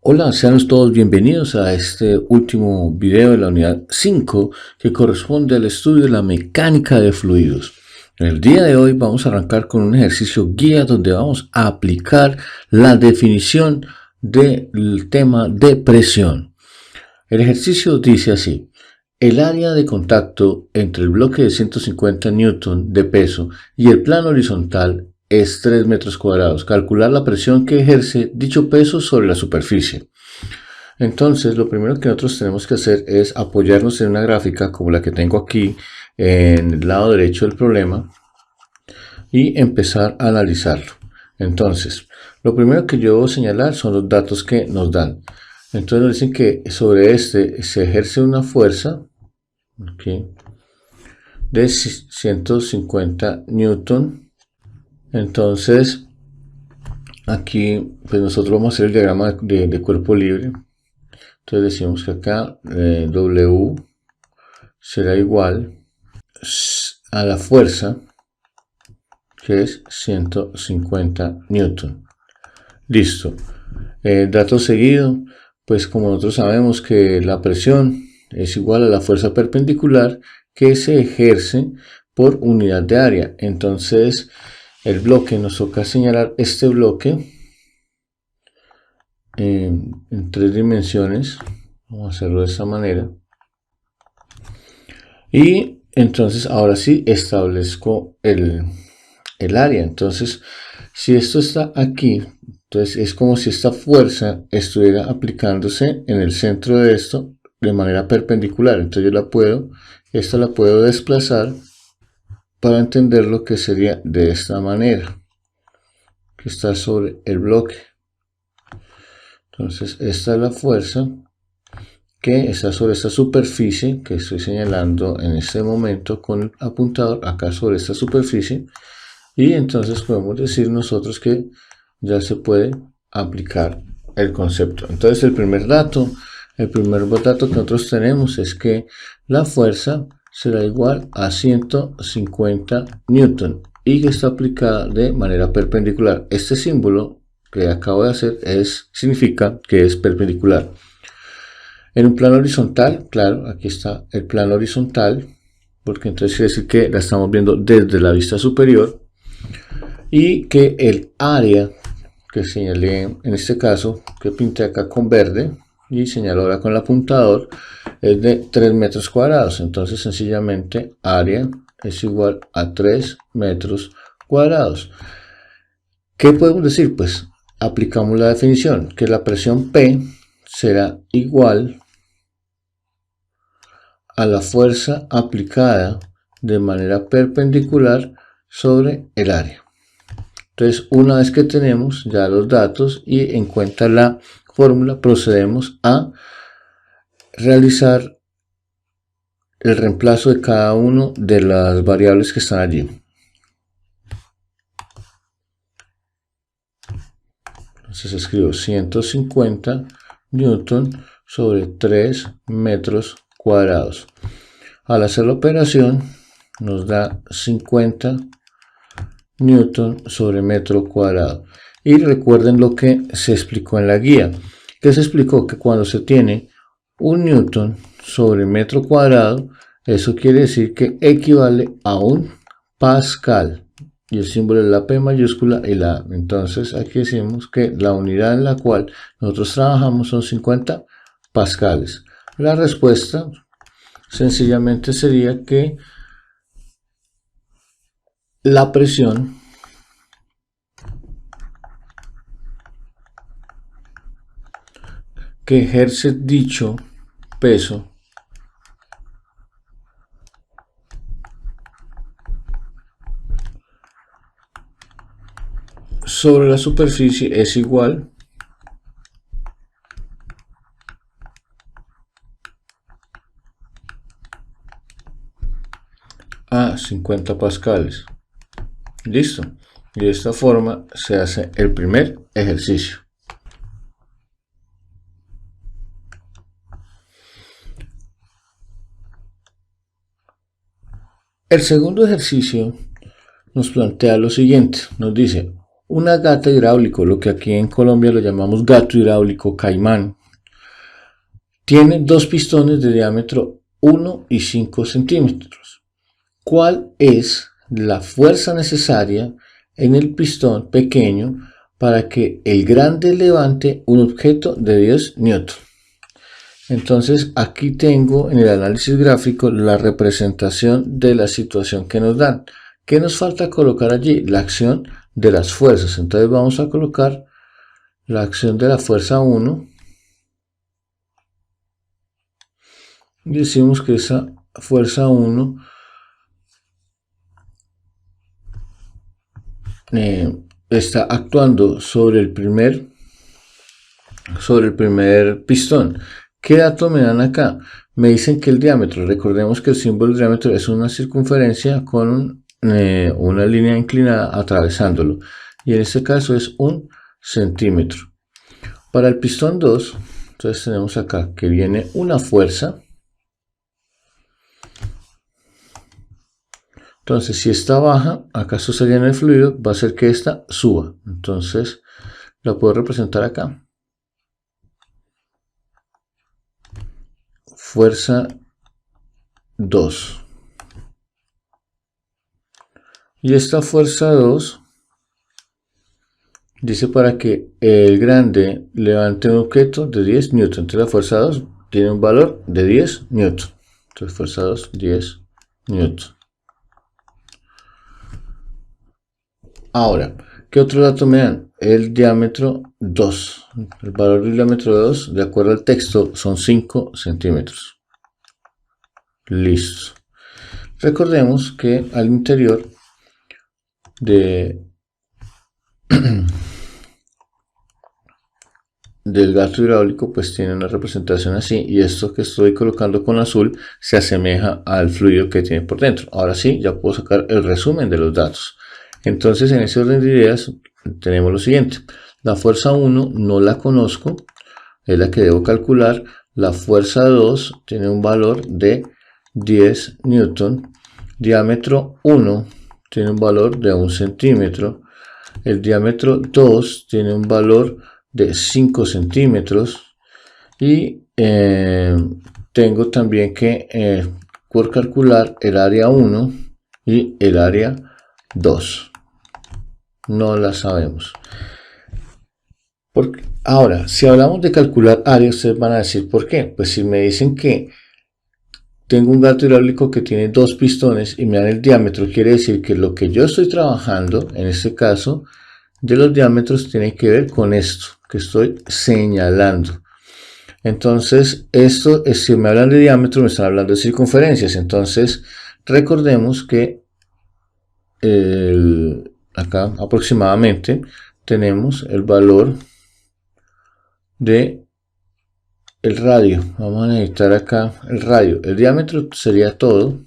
Hola, sean todos bienvenidos a este último video de la unidad 5 que corresponde al estudio de la mecánica de fluidos. En el día de hoy vamos a arrancar con un ejercicio guía donde vamos a aplicar la definición del tema de presión. El ejercicio dice así: el área de contacto entre el bloque de 150 Newton de peso y el plano horizontal es 3 metros cuadrados. Calcular la presión que ejerce dicho peso sobre la superficie. Entonces, lo primero que nosotros tenemos que hacer es apoyarnos en una gráfica como la que tengo aquí en el lado derecho del problema y empezar a analizarlo. Entonces, lo primero que yo debo señalar son los datos que nos dan. Entonces nos dicen que sobre este se ejerce una fuerza de 150 newton. Entonces aquí pues nosotros vamos a hacer el diagrama de cuerpo libre. Entonces decimos que acá W será igual a la fuerza, que es 150 newton. Listo. Dato seguido, pues como nosotros sabemos que la presión es igual a la fuerza perpendicular que se ejerce por unidad de área. Entonces el bloque, nos toca señalar este bloque en 3 dimensiones. Vamos a hacerlo de esta manera. Y entonces ahora sí establezco el área. Entonces, si esto está aquí, entonces es como si esta fuerza estuviera aplicándose en el centro de esto de manera perpendicular. Entonces yo esta la puedo desplazar para entender lo que sería de esta manera, que está sobre el bloque. Entonces esta es la fuerza que está sobre esta superficie que estoy señalando en este momento con el apuntador acá sobre esta superficie. Y entonces podemos decir nosotros que ya se puede aplicar el concepto. Entonces el primer dato que nosotros tenemos es que la fuerza será igual a 150 newton y que está aplicada de manera perpendicular. Este símbolo que acabo de hacer significa que es perpendicular. En un plano horizontal, claro, aquí está el plano horizontal, porque entonces quiere decir que la estamos viendo desde la vista superior. Y que el área que señalé en este caso, que pinté acá con verde y señalo ahora con el apuntador, es de 3 metros cuadrados. Entonces sencillamente área es igual a 3 metros cuadrados. ¿Qué podemos decir? Pues aplicamos la definición, que la presión P será igual a la fuerza aplicada de manera perpendicular sobre el área. Entonces, una vez que tenemos ya los datos y en cuenta la fórmula, procedemos a realizar el reemplazo de cada una de las variables que están allí. Entonces escribo 150 newton sobre 3 metros cuadrados. Al hacer la operación nos da 50 newton sobre metro cuadrado. Y recuerden lo que se explicó en la guía, que se explicó que cuando se tiene un newton sobre metro cuadrado, eso quiere decir que equivale a un pascal, y el símbolo es la P mayúscula y la A. Entonces aquí decimos que la unidad en la cual nosotros trabajamos son 50 pascales. La respuesta sencillamente sería que la presión que ejerce dicho peso sobre la superficie es igual a 50 pascales. Listo. Y de esta forma se hace el primer ejercicio. El segundo ejercicio nos plantea lo siguiente. Nos dice: una gata hidráulico, lo que aquí en Colombia lo llamamos gato hidráulico caimán, tiene dos pistones de diámetro 1 y 5 centímetros. ¿Cuál es la fuerza necesaria en el pistón pequeño para que el grande levante un objeto de 10 newton? Entonces aquí tengo en el análisis gráfico la representación de la situación que nos dan. ¿Qué nos falta colocar allí? La acción de las fuerzas. Entonces vamos a colocar la acción de la fuerza 1. Y decimos que esa fuerza 1 está actuando sobre el primer pistón. ¿Qué dato me dan acá? Me dicen que el diámetro, recordemos que el símbolo de diámetro es una circunferencia con una línea inclinada atravesándolo, y en este caso es 1 centímetro. Para el pistón 2, entonces tenemos acá que viene una fuerza. Entonces, si esta baja, acá está saliendo el fluido, va a hacer que esta suba. Entonces, la puedo representar acá. Fuerza 2. Y esta fuerza 2 dice para que el grande levante un objeto de 10 newton. Entonces, la fuerza 2 tiene un valor de 10 newton. Entonces, fuerza 2, 10 newton. Ahora, ¿qué otro dato me dan? El diámetro 2. El valor del diámetro 2, de acuerdo al texto, son 5 centímetros. Listo. Recordemos que al interior del gato hidráulico pues tiene una representación así, y esto que estoy colocando con azul se asemeja al fluido que tiene por dentro. Ahora sí, ya puedo sacar el resumen de los datos. Entonces, en ese orden de ideas tenemos lo siguiente: la fuerza 1 no la conozco, es la que debo calcular. La fuerza 2 tiene un valor de 10 newton. Diámetro 1 tiene un valor de 1 centímetro. El diámetro 2 tiene un valor de 5 centímetros. Y tengo también que por calcular el área 1 y el área 2. No la sabemos. Ahora, si hablamos de calcular área, ustedes van a decir ¿por qué? Pues si me dicen que tengo un gato hidráulico que tiene dos pistones y me dan el diámetro, quiere decir que lo que yo estoy trabajando, en este caso, de los diámetros tiene que ver con esto que estoy señalando. Entonces, esto es, si me hablan de diámetro, me están hablando de circunferencias. Entonces, recordemos que acá aproximadamente tenemos el valor de el radio. Vamos a necesitar acá el radio. El diámetro sería todo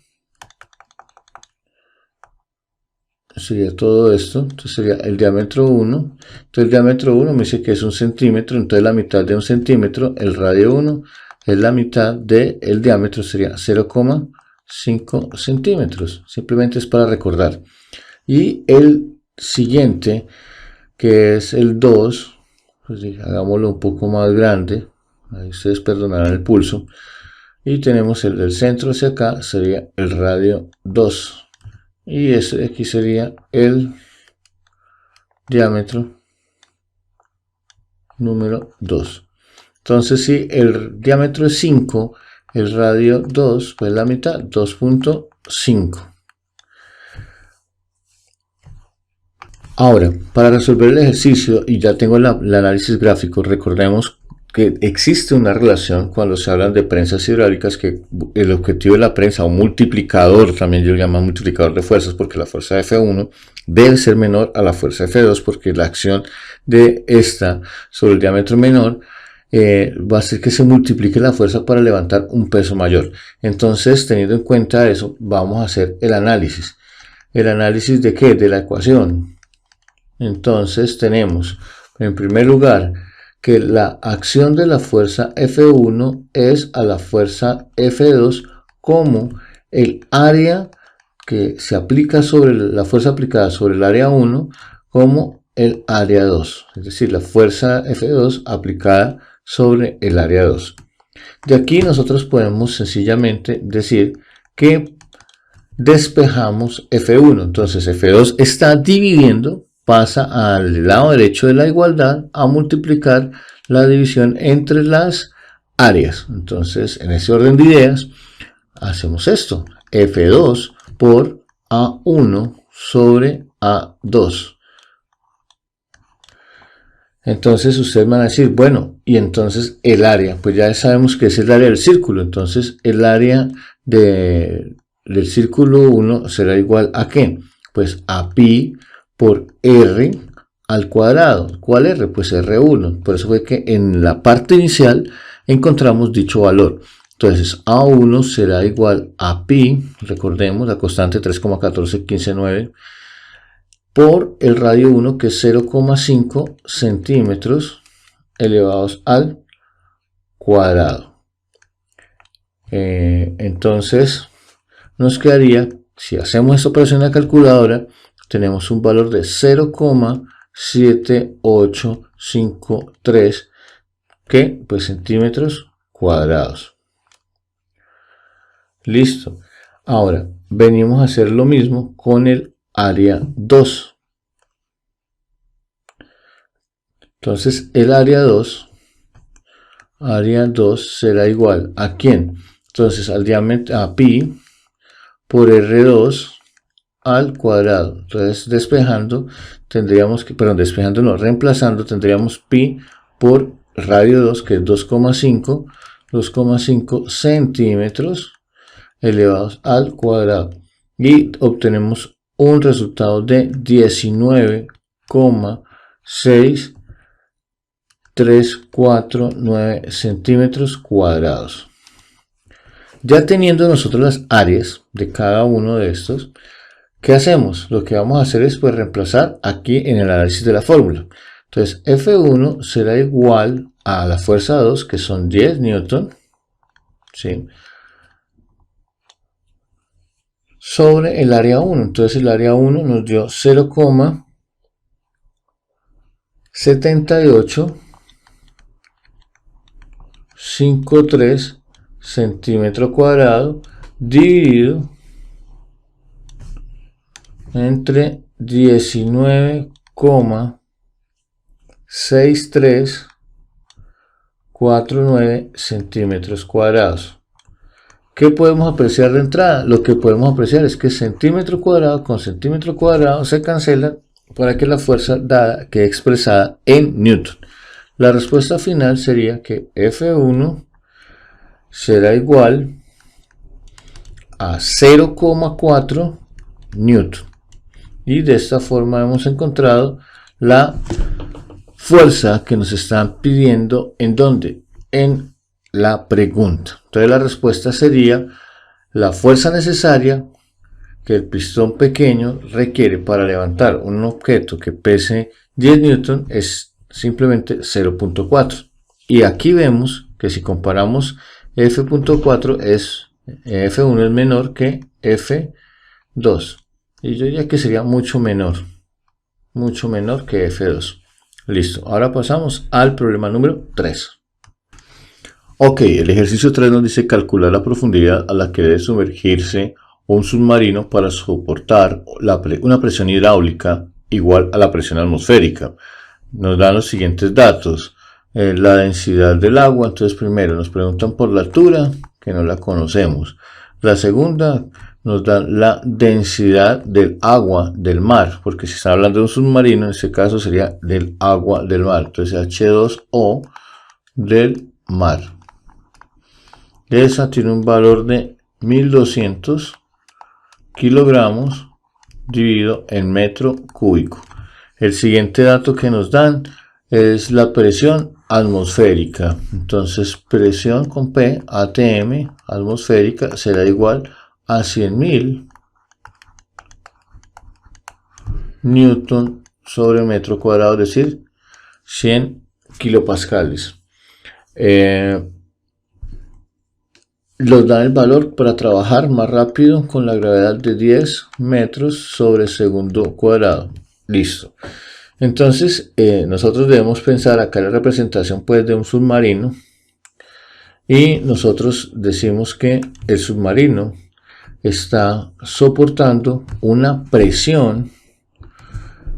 esto. Entonces sería el diámetro 1. Entonces el diámetro 1 me dice que es 1 centímetro. Entonces la mitad de 1 centímetro, el radio 1 es la mitad del diámetro, sería 0,5 centímetros. Simplemente es para recordar. Y el siguiente, que es el 2, pues hagámoslo un poco más grande. Ahí ustedes perdonarán el pulso. Y tenemos el del centro hacia acá, sería el radio 2. Y ese aquí sería el diámetro número 2. Entonces, si el diámetro es 5, el radio 2, pues la mitad, 2.5. Ahora, para resolver el ejercicio, y ya tengo el análisis gráfico, recordemos que existe una relación cuando se hablan de prensas hidráulicas, que el objetivo de la prensa, o multiplicador, también yo lo llamo multiplicador de fuerzas, porque la fuerza F1 debe ser menor a la fuerza F2, porque la acción de esta sobre el diámetro menor va a hacer que se multiplique la fuerza para levantar un peso mayor. Entonces, teniendo en cuenta eso, vamos a hacer el análisis. ¿El análisis de qué? De la ecuación. Entonces tenemos, en primer lugar, que la acción de la fuerza F1 es a la fuerza F2 como el área que se aplica sobre la fuerza aplicada sobre el área 1 como el área 2, es decir, la fuerza F2 aplicada sobre el área 2. De aquí nosotros podemos sencillamente decir que despejamos F1, entonces F2 está dividiendo, pasa al lado derecho de la igualdad a multiplicar la división entre las áreas. Entonces, en ese orden de ideas, hacemos esto, F2 por A1 sobre A2. Entonces ustedes van a decir, bueno, y entonces el área, pues ya sabemos que es el área del círculo, entonces el área del círculo 1 será igual a ¿qué? Pues a pi por r al cuadrado. ¿Cuál r? Pues r1, por eso fue que en la parte inicial encontramos dicho valor. Entonces A1 será igual a pi, recordemos la constante 3,14159, por el radio 1 que es 0,5 centímetros elevados al cuadrado. Entonces nos quedaría, si hacemos esta operación en la calculadora, tenemos un valor de 0,7853 que pues centímetros cuadrados. Listo. Ahora venimos a hacer lo mismo con el área 2. Entonces el área 2 será igual a ¿quién? Entonces al diámetro, a pi por r2 al cuadrado. Entonces despejando tendríamos que, perdón, despejando no, reemplazando tendríamos pi por radio 2 que es 2,5 centímetros elevados al cuadrado y obtenemos un resultado de 19,6349 centímetros cuadrados. Ya teniendo nosotros las áreas de cada uno de estos, ¿qué hacemos? Lo que vamos a hacer es pues reemplazar aquí en el análisis de la fórmula. Entonces F1 será igual a la fuerza 2 que son 10 newton, ¿sí?, sobre el área 1. Entonces el área 1 nos dio 0,7853 centímetro cuadrado dividido entre 19,6349 centímetros cuadrados. ¿Qué podemos apreciar de entrada? Lo que podemos apreciar es que centímetro cuadrado con centímetro cuadrado se cancelan para que la fuerza dada quede expresada en newton. La respuesta final sería que F1 será igual a 0,4 newton. Y de esta forma hemos encontrado la fuerza que nos están pidiendo. ¿En dónde? En la pregunta. Entonces la respuesta sería la fuerza necesaria que el pistón pequeño requiere para levantar un objeto que pese 10 newton es simplemente 0,4. Y aquí vemos que si comparamos F.4 F1 es menor que F2. Y yo diría que sería mucho menor que F2. Listo, ahora pasamos al problema número 3. Ok, el ejercicio 3 nos dice calcular la profundidad a la que debe sumergirse un submarino para soportar una presión hidráulica igual a la presión atmosférica. Nos dan los siguientes datos. La densidad del agua, entonces primero nos preguntan por la altura, que no la conocemos. La segunda nos dan la densidad del agua del mar, porque si está hablando de un submarino, en este caso sería del agua del mar, entonces H2O del mar. Esa tiene un valor de 1200 kilogramos dividido en metro cúbico. El siguiente dato que nos dan es la presión atmosférica. Entonces presión con P, ATM, atmosférica, será igual a 100.000 newton sobre metro cuadrado, es decir, 100 kilopascales. Nos dan el valor para trabajar más rápido con la gravedad de 10 metros sobre segundo cuadrado. Listo. Entonces nosotros debemos pensar acá la representación pues de un submarino, y nosotros decimos que el submarino está soportando una presión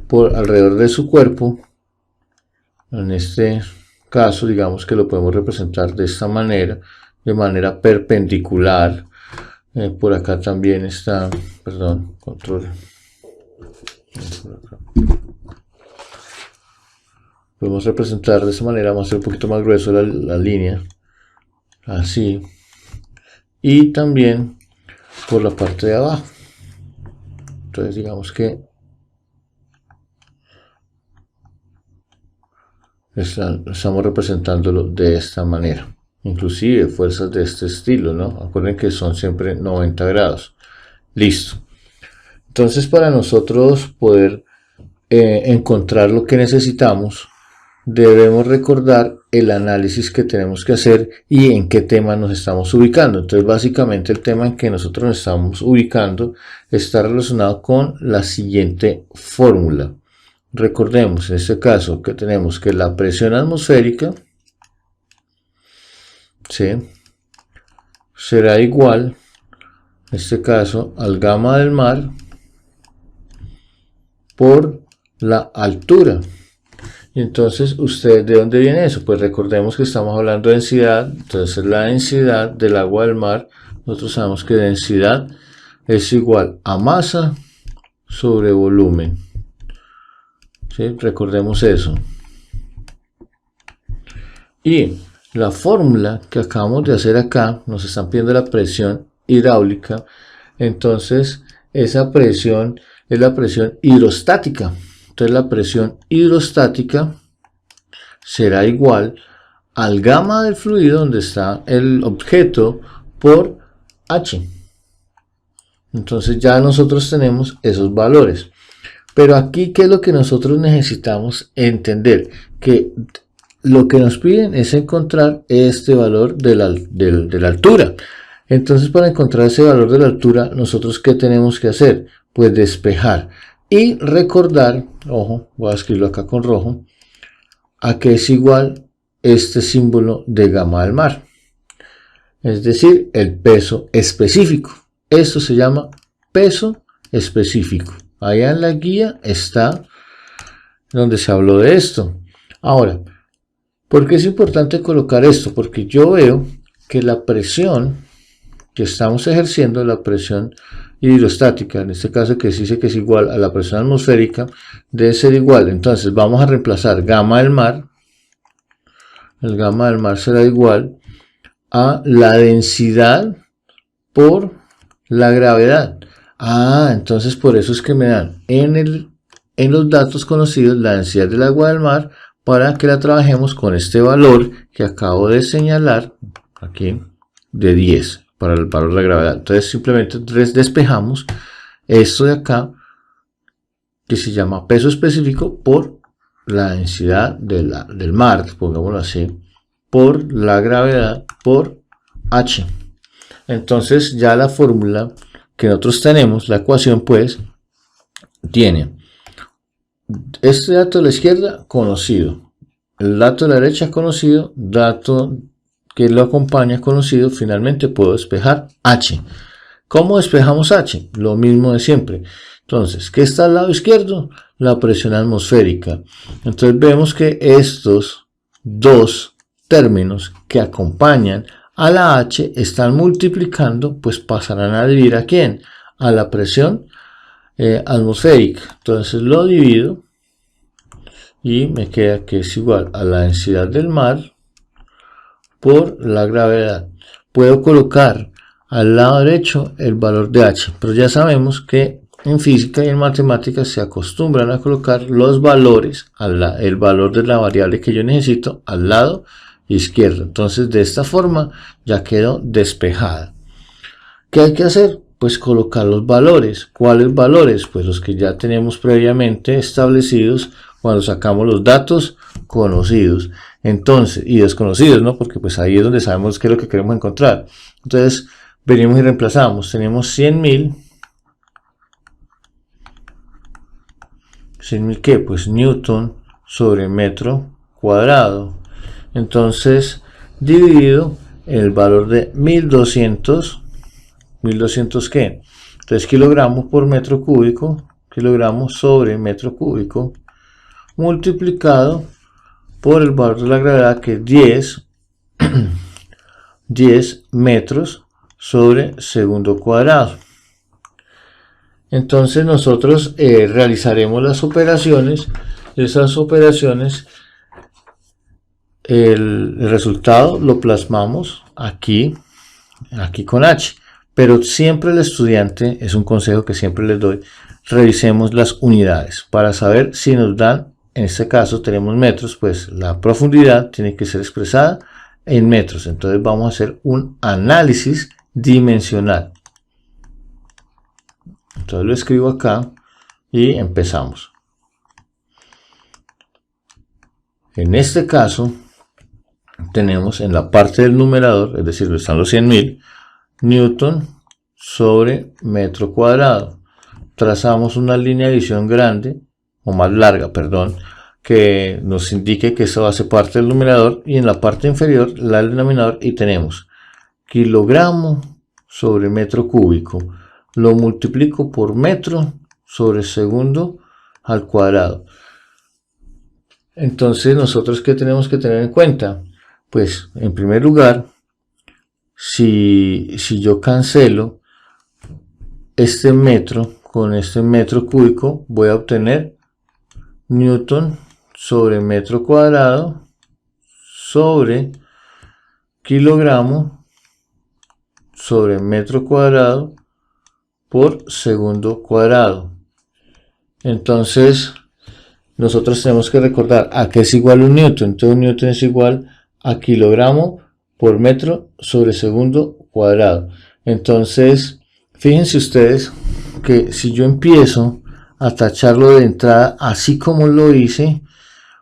por alrededor de su cuerpo. En este caso, digamos que lo podemos representar de esta manera, de manera perpendicular. Por acá también está, perdón, control. Podemos representar de esta manera, vamos a hacer un poquito más grueso la línea, así, y también por la parte de abajo. Entonces digamos que estamos representándolo de esta manera. Inclusive fuerzas de este estilo, ¿no? Acuerden que son siempre 90 grados. Listo. Entonces, para nosotros poder encontrar lo que necesitamos, debemos recordar el análisis que tenemos que hacer y en qué tema nos estamos ubicando. Entonces, básicamente el tema en que nosotros nos estamos ubicando está relacionado con la siguiente fórmula. Recordemos en este caso que tenemos que la presión atmosférica, ¿sí?, será igual, en este caso, al gamma del mar por la altura. Y entonces, ¿usted de dónde viene eso? Pues recordemos que estamos hablando de densidad. Entonces la densidad del agua del mar, nosotros sabemos que densidad es igual a masa sobre volumen. ¿Sí? Recordemos eso. Y la fórmula que acabamos de hacer acá, nos están pidiendo la presión hidráulica. Entonces esa presión es la presión hidrostática. Entonces la presión hidrostática será igual al gamma del fluido donde está el objeto por H. Entonces ya nosotros tenemos esos valores. Pero aquí, ¿qué es lo que nosotros necesitamos entender? Que lo que nos piden es encontrar este valor de la altura. Entonces, para encontrar ese valor de la altura, nosotros ¿qué tenemos que hacer? Pues despejar y recordar, ojo, voy a escribirlo acá con rojo, a que es igual este símbolo de gamma del mar. Es decir, el peso específico. Esto se llama peso específico. Allá en la guía está donde se habló de esto. Ahora, ¿por qué es importante colocar esto? Porque yo veo que la presión que estamos ejerciendo, la presión hidrostática, en este caso que se dice que es igual a la presión atmosférica, debe ser igual. Entonces vamos a reemplazar gamma del mar. El gamma del mar será igual a la densidad por la gravedad. Entonces por eso es que me dan en los datos conocidos la densidad del agua del mar, para que la trabajemos con este valor que acabo de señalar aquí de 10 para el valor de la gravedad. Entonces simplemente despejamos esto de acá, que se llama peso específico, por la densidad del mar, pongámoslo así, por la gravedad por H. Entonces ya la fórmula que nosotros tenemos, la ecuación, pues tiene este dato de la izquierda conocido, el dato de la derecha conocido, dato que lo acompaña conocido. Finalmente puedo despejar H. ¿Cómo despejamos H? Lo mismo de siempre. Entonces, ¿qué está al lado izquierdo? La presión atmosférica. Entonces vemos que estos dos términos que acompañan a la H están multiplicando, pues pasarán a dividir ¿a quién? A la presión atmosférica. Entonces lo divido y me queda que es igual a la densidad del mar por la gravedad. Puedo colocar al lado derecho el valor de H, pero ya sabemos que en física y en matemáticas se acostumbran a colocar los valores, el valor de la variable que yo necesito, al lado izquierdo. Entonces de esta forma ya quedó despejada. ¿Qué hay que hacer? Pues colocar los valores. ¿Cuáles valores? Pues los que ya tenemos previamente establecidos cuando sacamos los datos conocidos. Entonces, y desconocidos, ¿no? Porque pues ahí es donde sabemos qué es lo que queremos encontrar. Entonces, venimos y reemplazamos. Tenemos 100.000 100.000 ¿qué? Pues newton sobre metro cuadrado. Entonces, dividido el valor de 1200 ¿qué? Entonces, kilogramos por metro cúbico, kilogramos sobre metro cúbico, multiplicado por el valor de la gravedad, que es 10 metros sobre segundo cuadrado. Entonces nosotros realizaremos las operaciones. Esas operaciones, el resultado lo plasmamos aquí con H. Pero siempre el estudiante, es un consejo que siempre les doy, revisemos las unidades para saber si nos dan, en este caso tenemos metros, pues la profundidad tiene que ser expresada en metros. Entonces vamos a hacer un análisis dimensional. Entonces lo escribo acá y empezamos. En este caso tenemos en la parte del numerador, es decir, están los 100.000, newton sobre metro cuadrado. Trazamos una línea de visión grande, o más larga, perdón, que nos indique que esto hace parte del numerador, y en la parte inferior el denominador, y tenemos kilogramo sobre metro cúbico. Lo multiplico por metro sobre segundo al cuadrado. Entonces nosotros, ¿qué tenemos que tener en cuenta? Pues en primer lugar, si yo cancelo este metro con este metro cúbico, voy a obtener newton sobre metro cuadrado sobre kilogramo sobre metro cuadrado por segundo cuadrado. Entonces nosotros tenemos que recordar a qué es igual un newton. Entonces un newton es igual a kilogramo por metro sobre segundo cuadrado. Entonces fíjense ustedes que si yo empiezo a tacharlo de entrada así como lo hice,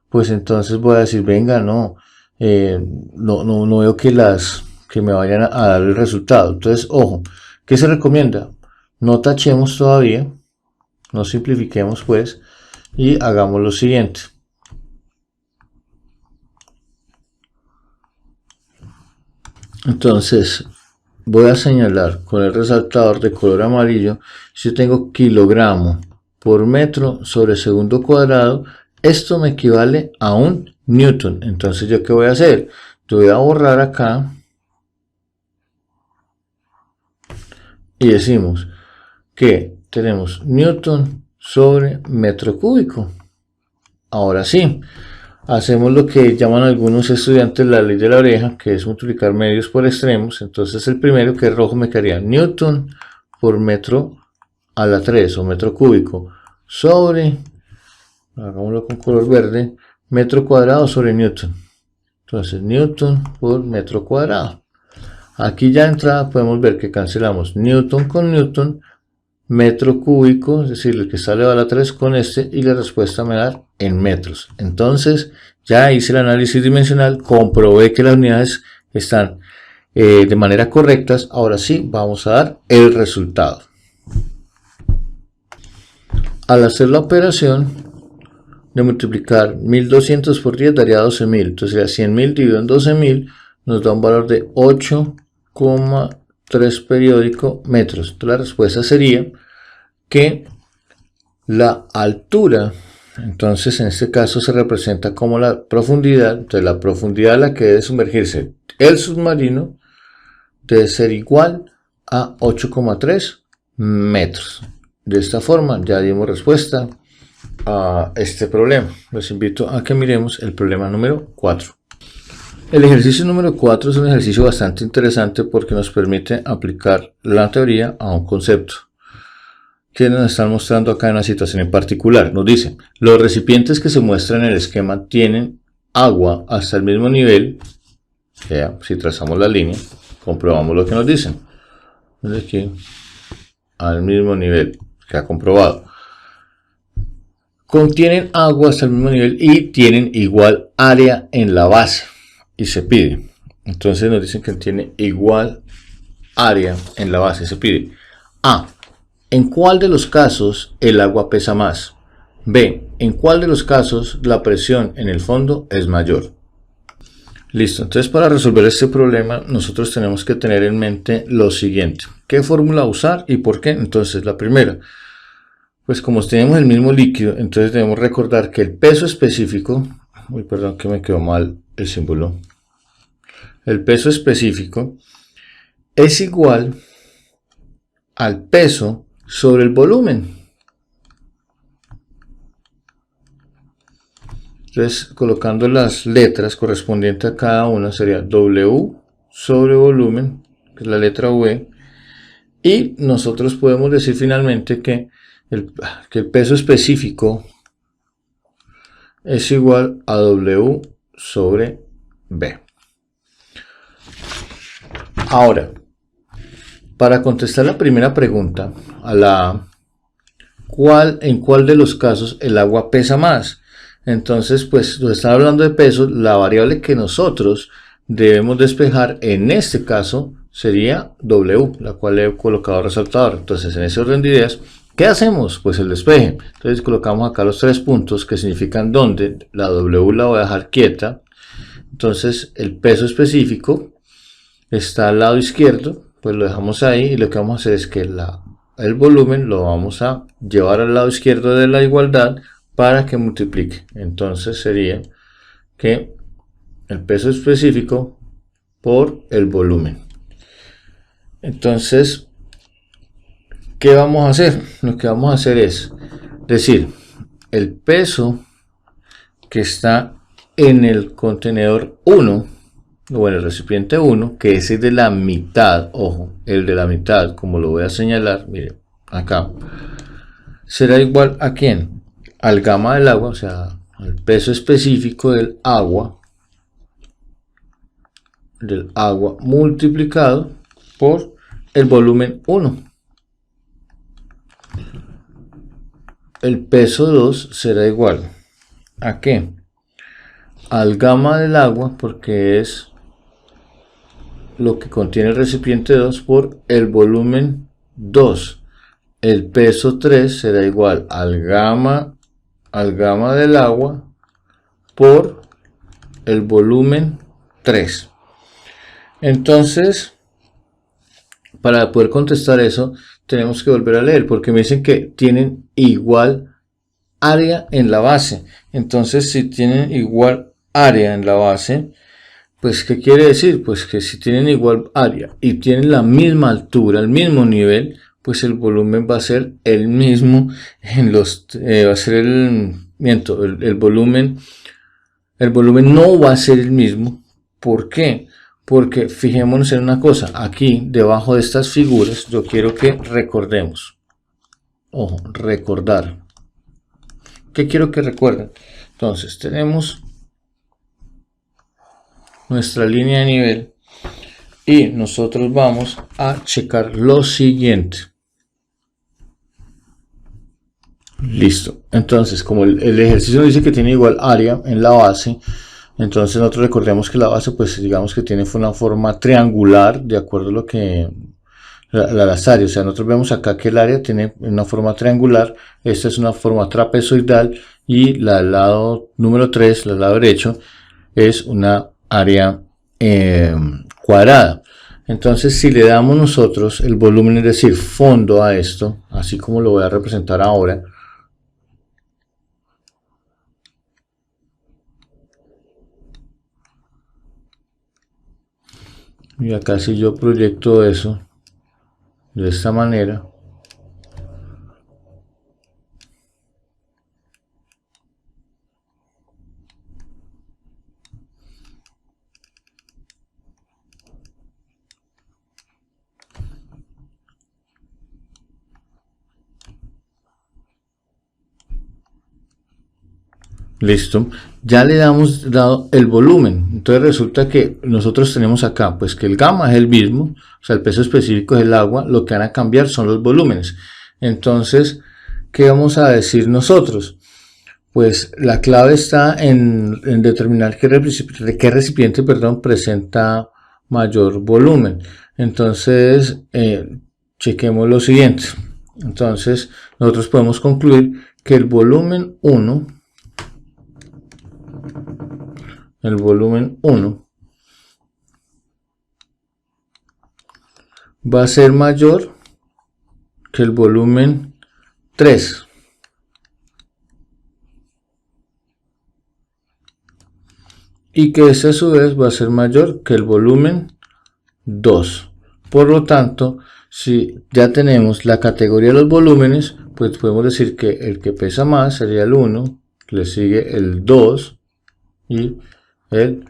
pues entonces voy a decir, venga, no veo que me vayan a dar el resultado. Entonces, ojo, ¿qué se recomienda? No tachemos todavía, no simplifiquemos pues, y hagamos lo siguiente. Entonces voy a señalar con el resaltador de color amarillo. Si yo tengo kilogramo por metro sobre segundo cuadrado, esto me equivale a un newton. Entonces yo, ¿qué voy a hacer? Yo voy a borrar acá y decimos que tenemos newton sobre metro cúbico. Ahora sí, hacemos lo que llaman algunos estudiantes la ley de la oreja, que es multiplicar medios por extremos. Entonces el primero, que es rojo, me quedaría newton por metro a la 3 o metro cúbico sobre, hagámoslo con color verde, metro cuadrado sobre newton. Entonces newton por metro cuadrado. Aquí ya de entrada podemos ver que cancelamos newton con newton, metro cúbico, es decir, el que sale a la 3 con este, y la respuesta me da en metros. Entonces ya hice el análisis dimensional, comprobé que las unidades están de manera correctas. Ahora sí vamos a dar el resultado. Al hacer la operación de multiplicar 1200 por 10 daría 12.000. Entonces sería 100.000 dividido en 12.000, nos da un valor de 8,3 periódico metros. Entonces la respuesta sería que la altura, entonces en este caso se representa como la profundidad. Entonces la profundidad a la que debe sumergirse el submarino debe ser igual a 8,3 metros. De esta forma ya dimos respuesta a este problema. Los invito a que miremos el problema número 4. El ejercicio número 4 es un ejercicio bastante interesante porque nos permite aplicar la teoría a un concepto que nos están mostrando acá en una situación en particular. Nos dicen, los recipientes que se muestran en el esquema tienen agua hasta el mismo nivel. Ya, si trazamos la línea, comprobamos lo que nos dicen. Desde aquí, al mismo nivel que ha comprobado. Contienen agua hasta el mismo nivel y tienen igual área en la base. Y se pide. Entonces nos dicen que tiene igual área en la base. Se pide. A. ¿En cuál de los casos el agua pesa más? B. en cuál de los casos la presión en el fondo es mayor. Listo, entonces para resolver este problema nosotros tenemos que tener en mente lo siguiente. ¿Qué fórmula usar y por qué? Entonces la primera, pues como tenemos el mismo líquido, entonces debemos recordar que el peso específico, uy, perdón que me quedó mal el símbolo, el peso específico es igual al peso sobre el volumen. Entonces, colocando las letras correspondientes a cada una, sería W sobre volumen, que es la letra V, y nosotros podemos decir finalmente que el peso específico es igual a W sobre V. Ahora, para contestar la primera pregunta, a la ¿en cuál de los casos el agua pesa más? Entonces, pues nos está hablando de peso, la variable que nosotros debemos despejar en este caso sería W, la cual he colocado resaltador. Entonces, en ese orden de ideas, ¿qué hacemos? Pues el despeje. Entonces colocamos acá los 3 puntos que significan dónde, la W la voy a dejar quieta. Entonces, el peso específico está al lado izquierdo, pues lo dejamos ahí y lo que vamos a hacer es que el volumen lo vamos a llevar al lado izquierdo de la igualdad para que multiplique. Entonces sería que el peso específico por el volumen. Entonces, ¿qué vamos a hacer? Lo que vamos a hacer es decir, el peso que está en el contenedor 1, o en el recipiente 1, que ese es de la mitad, ojo, el de la mitad, como lo voy a señalar, miren, acá, será igual a ¿quién? Al gamma del agua, o sea, al peso específico del agua multiplicado por el volumen 1. El peso 2 será igual a ¿qué? Al gamma del agua, porque es lo que contiene el recipiente 2 por el volumen 2. El peso 3 será igual al gamma del agua por el volumen 3. Entonces, para poder contestar eso, tenemos que volver a leer, porque me dicen que tienen igual área en la base. Entonces, si tienen igual área en la base, pues ¿qué quiere decir? Pues que si tienen igual área y tienen la misma altura, el mismo nivel, pues el volumen va a ser el mismo en los va a ser el volumen no va a ser el mismo. ¿Por qué? Porque fijémonos en una cosa, aquí debajo de estas figuras yo quiero que recordemos, ojo, recordar. ¿Qué quiero que recuerden? Entonces tenemos nuestra línea de nivel y nosotros vamos a checar lo siguiente. Listo. Entonces, como el ejercicio dice que tiene igual área en la base, entonces nosotros recordemos que la base, pues digamos que tiene una forma triangular, de acuerdo a lo que las áreas, o sea, nosotros vemos acá que el área tiene una forma triangular, esta es una forma trapezoidal y la del lado número 3, el lado derecho, es una área cuadrada. Entonces, si le damos nosotros el volumen, es decir, fondo a esto, así como lo voy a representar ahora, y acá si yo proyecto eso de esta manera, listo, ya le damos dado el volumen. Entonces resulta que nosotros tenemos acá pues que el gamma es el mismo, o sea, el peso específico es el agua, lo que van a cambiar son los volúmenes. Entonces, ¿qué vamos a decir nosotros? Pues la clave está en determinar qué recipiente presenta mayor volumen. Entonces chequemos lo siguiente. Entonces nosotros podemos concluir que el volumen 1 va a ser mayor que el volumen 3. Y que ese a su vez va a ser mayor que el volumen 2. Por lo tanto, si ya tenemos la categoría de los volúmenes, pues podemos decir que el que pesa más sería el 1, le sigue el 2 y el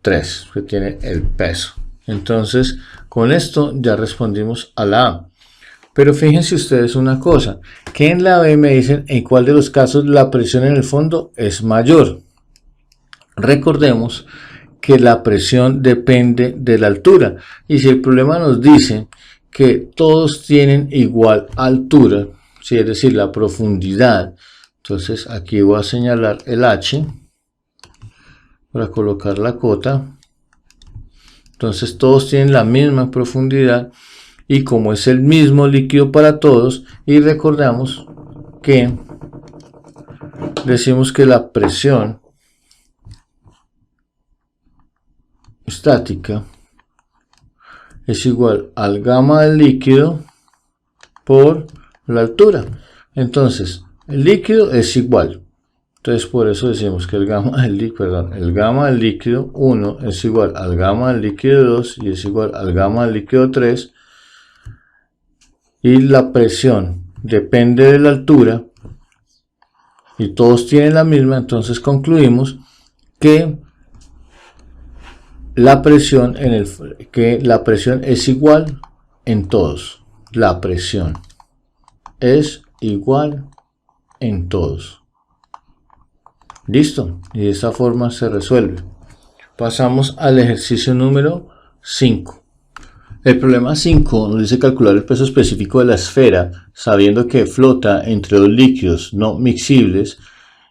3, que tiene el peso. Entonces, con esto ya respondimos a la A. Pero fíjense ustedes una cosa, que en la B me dicen en cuál de los casos la presión en el fondo es mayor. Recordemos que la presión depende de la altura, y si el problema nos dice que todos tienen igual altura, ¿sí? Es decir, la profundidad, entonces aquí voy a señalar el H para colocar la cota. Entonces todos tienen la misma profundidad, y como es el mismo líquido para todos, y recordamos que decimos que la presión estática es igual al gamma del líquido por la altura. Entonces el líquido es igual, entonces por eso decimos que el gamma del líquido 1 es igual al gamma del líquido 2 y es igual al gamma del líquido 3, y la presión depende de la altura y todos tienen la misma. Entonces concluimos que la presión es igual en todos. La presión es igual en todos. Listo, y de esta forma se resuelve. Pasamos al ejercicio número 5. El problema 5 nos dice calcular el peso específico de la esfera sabiendo que flota entre dos líquidos no miscibles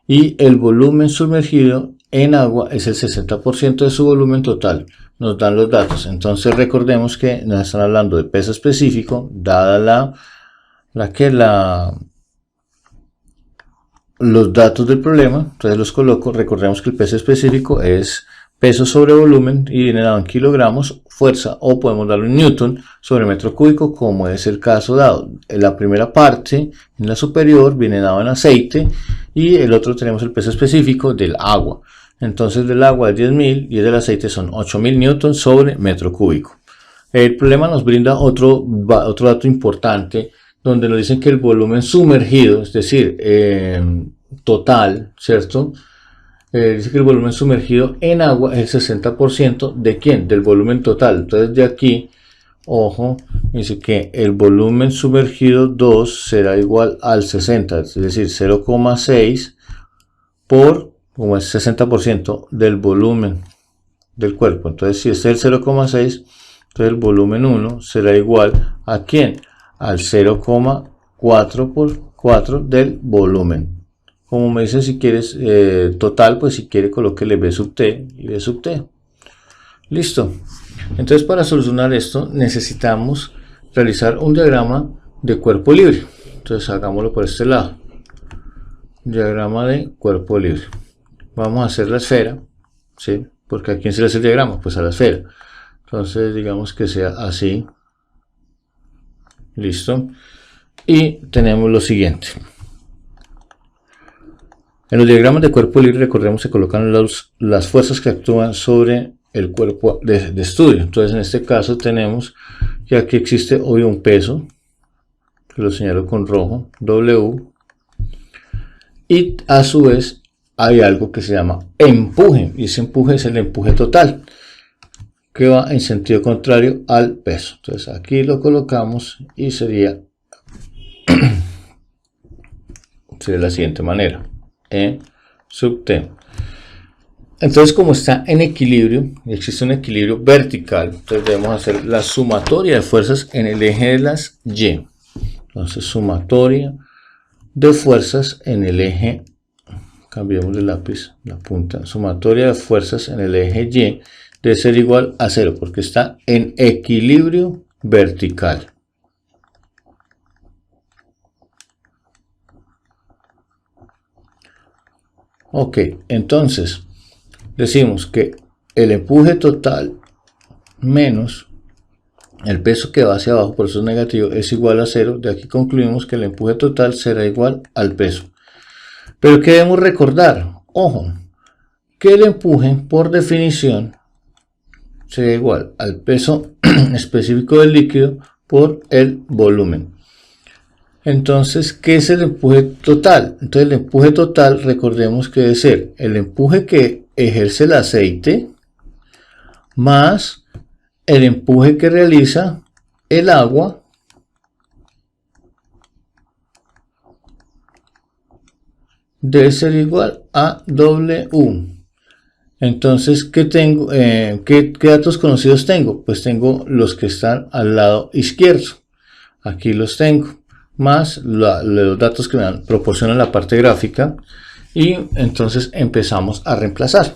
y el volumen sumergido en agua es el 60% de su volumen total. Nos dan los datos. Entonces recordemos que nos están hablando de peso específico dada los datos del problema. Entonces los coloco. Recordemos que el peso específico es peso sobre volumen y viene dado en kilogramos, fuerza, o podemos darlo en newton sobre metro cúbico, como es el caso dado. En la primera parte, en la superior, viene dado en aceite, y el otro tenemos el peso específico del agua. Entonces del agua es 10.000 y el del aceite son 8.000 newton sobre metro cúbico. El problema nos brinda otro dato importante, donde nos dicen que el volumen sumergido, es decir, total, ¿cierto? Dice que el volumen sumergido en agua es el 60% de ¿quién? Del volumen total. Entonces de aquí, ojo, dice que el volumen sumergido 2 será igual al 60, es decir, 0,6 por, como es 60% del volumen del cuerpo. Entonces si es el 0,6, entonces el volumen 1 será igual a ¿quién? Al 0,4 por 4 del volumen. Como me dice, si quieres total, pues si quiere colóquele B sub T y B sub T. Listo. Entonces para solucionar esto necesitamos realizar un diagrama de cuerpo libre. Entonces hagámoslo por este lado. Diagrama de cuerpo libre. Vamos a hacer la esfera, ¿sí? Porque ¿a quién se le hace el diagrama? Pues a la esfera. Entonces digamos que sea así. Listo. Y tenemos lo siguiente. En los diagramas de cuerpo libre, recordemos, se colocan las fuerzas que actúan sobre el cuerpo de estudio. Entonces en este caso tenemos que aquí existe hoy un peso, que lo señalo con rojo, W, y a su vez hay algo que se llama empuje, y ese empuje es el empuje total, que va en sentido contrario al peso. Entonces aquí lo colocamos y sería de la siguiente manera: E sub T. Entonces, como está en equilibrio, existe un equilibrio vertical, entonces debemos hacer la sumatoria de fuerzas en el eje de las Y. Entonces, sumatoria de fuerzas en el eje, cambiamos de lápiz la punta, sumatoria de fuerzas en el eje Y debe ser igual a 0, porque está en equilibrio vertical. Ok, entonces decimos que el empuje total menos el peso que va hacia abajo, por eso es negativo, es igual a 0. De aquí concluimos que el empuje total será igual al peso. Pero ¿qué debemos recordar? Ojo, que el empuje por definición será igual al peso específico del líquido por el volumen. Entonces, ¿qué es el empuje total? Entonces, el empuje total, recordemos que debe ser el empuje que ejerce el aceite más el empuje que realiza el agua debe ser igual a W. Entonces, ¿qué tengo? ¿Qué datos conocidos tengo? Pues tengo los que están al lado izquierdo. Aquí los tengo. Más los datos que me proporciona la parte gráfica. Y entonces empezamos a reemplazar.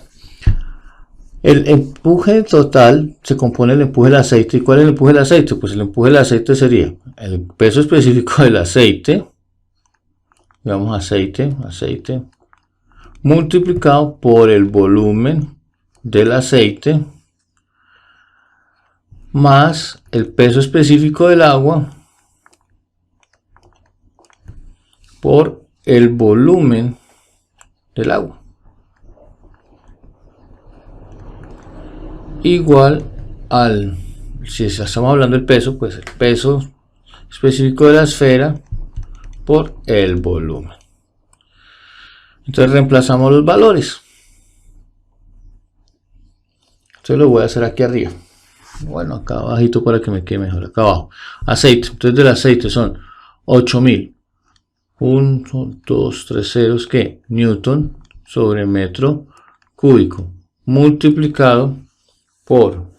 El empuje total se compone del empuje del aceite. ¿Y cuál es el empuje del aceite? Pues el empuje del aceite sería el peso específico del aceite. Digamos aceite multiplicado por el volumen del aceite más el peso específico del agua por el volumen del agua. Igual al, si estamos hablando del peso, pues el peso específico de la esfera por el volumen. Entonces reemplazamos los valores. Entonces lo voy a hacer aquí arriba. Bueno, acá abajito para que me quede mejor. Acá abajo. Aceite. Entonces del aceite son 8000. 1, 2, 3 ceros que Newton sobre metro cúbico multiplicado por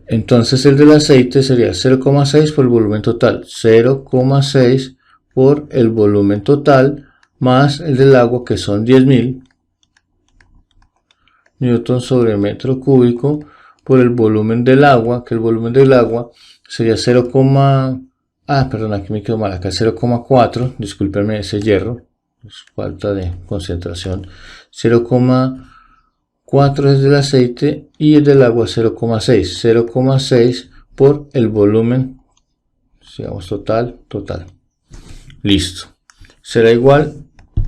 entonces el del aceite sería 0,6 por el volumen total, 0,6 por el volumen total más el del agua que son 10.000 Newton sobre metro cúbico por el volumen del agua, que el volumen del agua sería 0, perdón, aquí me quedo mal, acá 0,4, discúlpenme ese hierro, es falta de concentración, 0,4 es del aceite y el del agua 0,6 por el volumen, digamos total, listo, será igual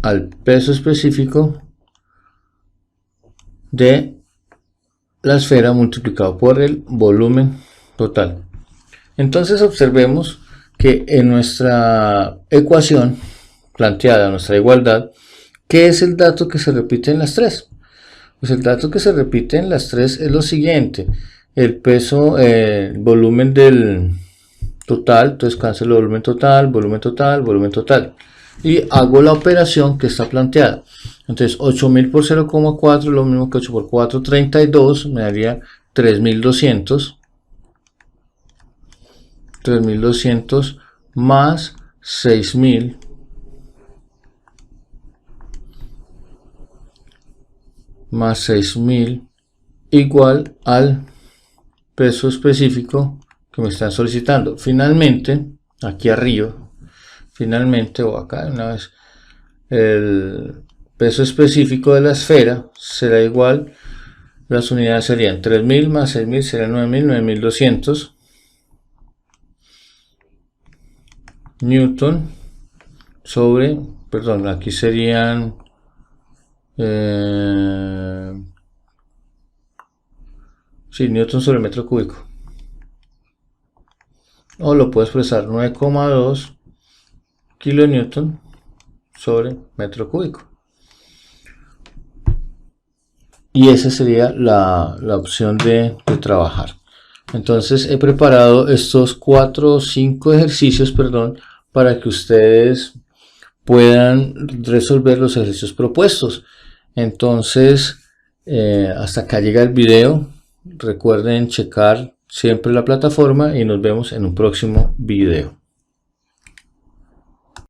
al peso específico de la esfera multiplicado por el volumen total. Entonces observemos que en nuestra ecuación planteada, nuestra igualdad, ¿qué es el dato que se repite en las tres? Pues el dato que se repite en las tres es lo siguiente: el peso, el volumen del total, entonces cancelo volumen total, y hago la operación que está planteada. Entonces 8000 por 0,4 es lo mismo que 8 por 4, 32, me daría 3200 más 6000 igual al peso específico que me están solicitando. Finalmente, aquí arriba, o acá una vez, el peso específico de la esfera será igual, las unidades serían 3000 más 6000 serán 9200 Newton sobre, perdón, aquí serían Newton sobre metro cúbico, o lo puedo expresar 9,2 kilonewton sobre metro cúbico, y esa sería la opción de trabajar. Entonces he preparado estos 4 o 5 ejercicios, para que ustedes puedan resolver los ejercicios propuestos. Entonces hasta acá llega el video. Recuerden checar siempre la plataforma y nos vemos en un próximo video.